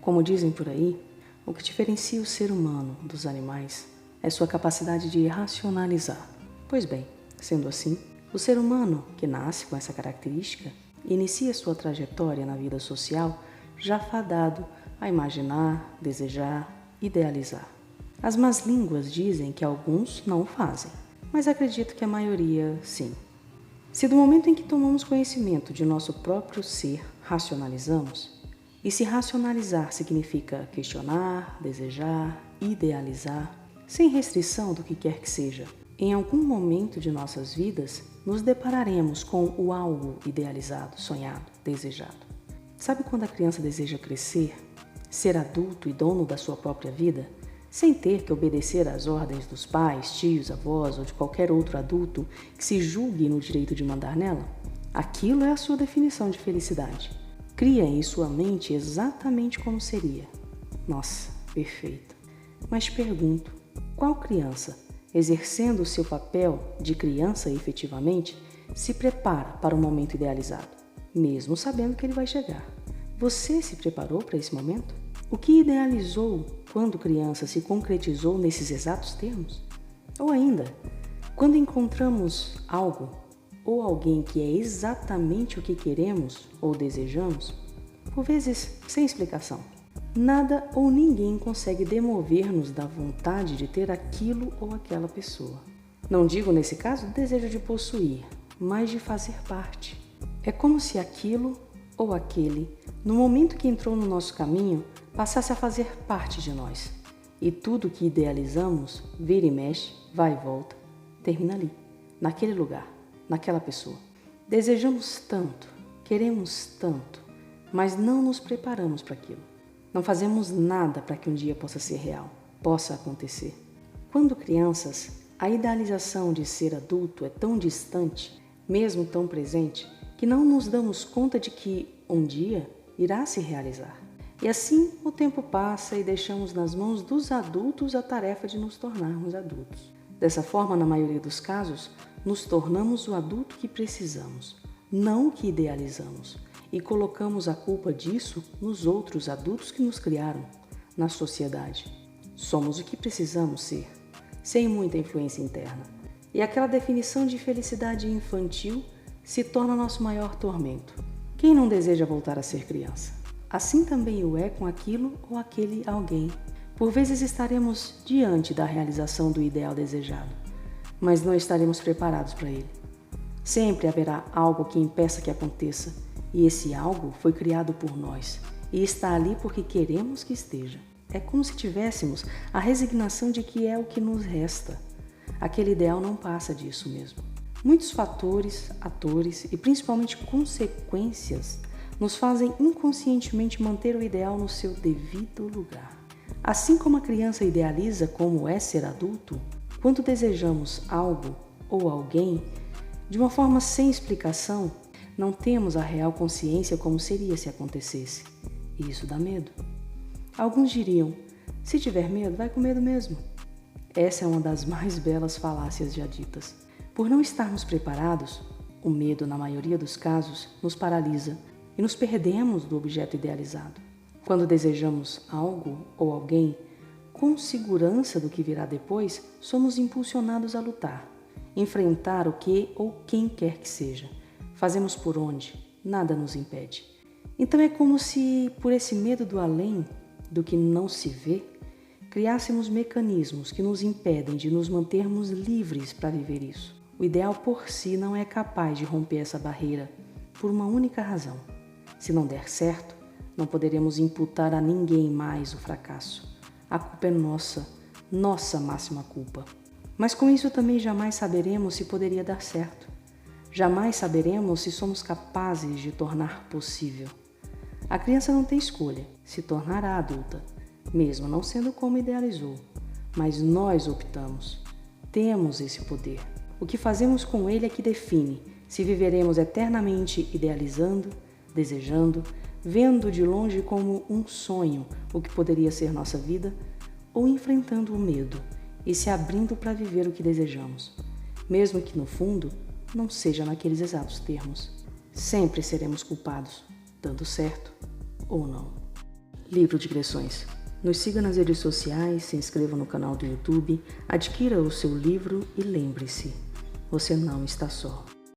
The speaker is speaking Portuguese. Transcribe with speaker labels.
Speaker 1: Como dizem por aí, o que diferencia o ser humano dos animais é sua capacidade de racionalizar. Pois bem, sendo assim, o ser humano que nasce com essa característica inicia sua trajetória na vida social já fadado a imaginar, desejar, idealizar. As más línguas dizem que alguns não o fazem, mas acredito que a maioria sim. Se do momento em que tomamos conhecimento de nosso próprio ser, racionalizamos, e se racionalizar significa questionar, desejar, idealizar, sem restrição do que quer que seja, em algum momento de nossas vidas, nos depararemos com o algo idealizado, sonhado, desejado. Sabe quando a criança deseja crescer, ser adulto e dono da sua própria vida, sem ter que obedecer às ordens dos pais, tios, avós ou de qualquer outro adulto que se julgue no direito de mandar nela? Aquilo é a sua definição de felicidade. Cria em sua mente exatamente como seria. Nossa, perfeito. Mas pergunto, qual criança, exercendo o seu papel de criança efetivamente, se prepara para o momento idealizado, mesmo sabendo que ele vai chegar? Você se preparou para esse momento? O que idealizou quando criança se concretizou nesses exatos termos? Ou ainda, quando encontramos algo ou alguém que é exatamente o que queremos ou desejamos, por vezes sem explicação, nada ou ninguém consegue demover-nos da vontade de ter aquilo ou aquela pessoa. Não digo, nesse caso, desejo de possuir, mas de fazer parte. É como se aquilo ou aquele, no momento que entrou no nosso caminho, passasse a fazer parte de nós. E tudo que idealizamos, vira e mexe, vai e volta, termina ali, naquele lugar, naquela pessoa. Desejamos tanto, queremos tanto, mas não nos preparamos para aquilo. Não fazemos nada para que um dia possa ser real, possa acontecer. Quando crianças, a idealização de ser adulto é tão distante, mesmo tão presente, que não nos damos conta de que um dia irá se realizar. E assim o tempo passa e deixamos nas mãos dos adultos a tarefa de nos tornarmos adultos. Dessa forma, na maioria dos casos, nos tornamos o adulto que precisamos, não o que idealizamos, e colocamos a culpa disso nos outros adultos que nos criaram, na sociedade. Somos o que precisamos ser, sem muita influência interna. E aquela definição de felicidade infantil se torna nosso maior tormento. Quem não deseja voltar a ser criança? Assim também o é com aquilo ou aquele alguém. Por vezes estaremos diante da realização do ideal desejado, mas não estaremos preparados para ele. Sempre haverá algo que impeça que aconteça, e esse algo foi criado por nós e está ali porque queremos que esteja. É como se tivéssemos a resignação de que é o que nos resta. Aquele ideal não passa disso mesmo. Muitos fatores, atores e principalmente consequências nos fazem inconscientemente manter o ideal no seu devido lugar. Assim como a criança idealiza como é ser adulto, quando desejamos algo ou alguém, de uma forma sem explicação, não temos a real consciência como seria se acontecesse. E isso dá medo. Alguns diriam, se tiver medo, vai com medo mesmo. Essa é uma das mais belas falácias já ditas. Por não estarmos preparados, o medo, na maioria dos casos, nos paralisa e nos perdemos do objeto idealizado. Quando desejamos algo ou alguém, com segurança do que virá depois, somos impulsionados a lutar, enfrentar o que ou quem quer que seja. Fazemos por onde, nada nos impede. Então é como se, por esse medo do além, do que não se vê, criássemos mecanismos que nos impedem de nos mantermos livres para viver isso. O ideal por si não é capaz de romper essa barreira, por uma única razão. Se não der certo, não poderemos imputar a ninguém mais o fracasso. A culpa é nossa, nossa máxima culpa. Mas com isso também jamais saberemos se poderia dar certo. Jamais saberemos se somos capazes de tornar possível. A criança não tem escolha, se tornará adulta, mesmo não sendo como idealizou. Mas nós optamos, temos esse poder. O que fazemos com ele é que define se viveremos eternamente idealizando, desejando, vendo de longe como um sonho o que poderia ser nossa vida, ou enfrentando o medo e se abrindo para viver o que desejamos, mesmo que no fundo não seja naqueles exatos termos. Sempre seremos culpados, dando certo ou não. Livro Digressões. Nos siga nas redes sociais, se inscreva no canal do YouTube, adquira o seu livro e lembre-se, você não está só.